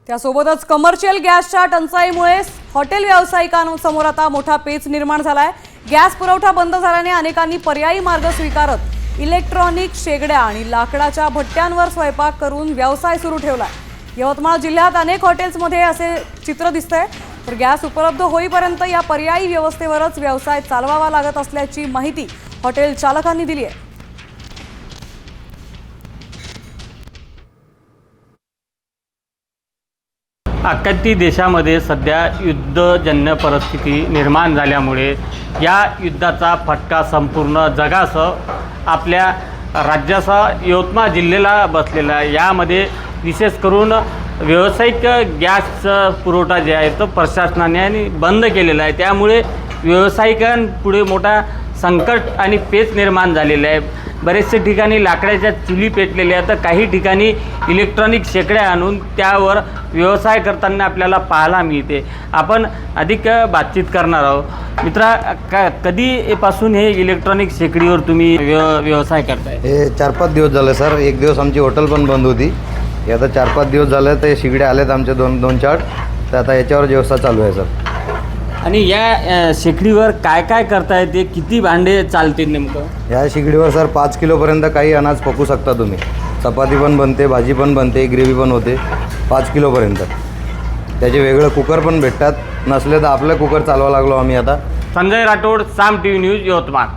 त्यासोबतच कमर्शियल गॅसच्या टंचाईमुळे हॉटेल व्यावसायिकांसमोर आता मोठा पेच निर्माण झालाय। गॅस पुरवठा बंद झाल्याने अनेकांनी पर्यायी मार्ग स्वीकारत इलेक्ट्रॉनिक शेगड्या आणि लाकडाच्या भट्ट्यांवर स्वयंपाक करून व्यवसाय सुरू ठेवलाय। यवतमाळ जिल्ह्यात अनेक हॉटेल्समध्ये असे चित्र दिसतंय। तर गॅस उपलब्ध होईपर्यंत या पर्यायी व्यवस्थेवरच व्यवसाय चालवावा लागत असल्याची माहिती हॉटेल चालकांनी दिली आहे। अख्ख्या देशामध्ये सध्या युद्धजन्य परिस्थिती निर्माण झाल्यामुळे या युद्धाचा फटका संपूर्ण जगासह आपल्या राज्यासह यवतमाळ जिल्ह्याला बसलेला आहे। यामध्ये विशेष करून व्यावसायिक गॅस पुरवठा जे आहे तो प्रशासनाने बंद केलेला आहे। त्यामुळे व्यावसायिकांपुढे मोठा संकट आणि पेच निर्माण झालेला आहे। बरेचसे ठिकाणी लाकडाच्या चुली पेटलेल्या आहेत, तर काही ठिकाणी इलेक्ट्रॉनिक शेगड्या आणून त्यावर व्यवसाय करताना आपल्याला पाहायला मिळते। आपण अधिक बातचीत करणार आहोत। मित्रा, कधीपासून हे इलेक्ट्रॉनिक शेगडीवर तुम्ही व्यवसाय करताय? हे 4-5 दिवस झाले सर। एक दिवस आमची हॉटेल पण बंद होती। हे आता 4-5 दिवस झाले ते शेगड्या आल्यात आमचे 2-4, तर आता याच्यावर व्यवस्था चालू आहे सर। आणि या शेगडीवर काय काय करता येते? किती भांडे चालतील नेमकं? या शेगडीवर सर 5 किलोपर्यंत काही अनाज पकू शकता तुम्ही। चपाती पण बनते, भाजी पण बनते, ग्रेव्ही पण होते 5 किलोपर्यंत। त्याचे वेगळे कुकर पण भेटतात, नसले तर आपलं कुकर चालवा लागलो आम्ही आता। संजय राठोड, साम टीव्ही न्यूज, यवतमाळ।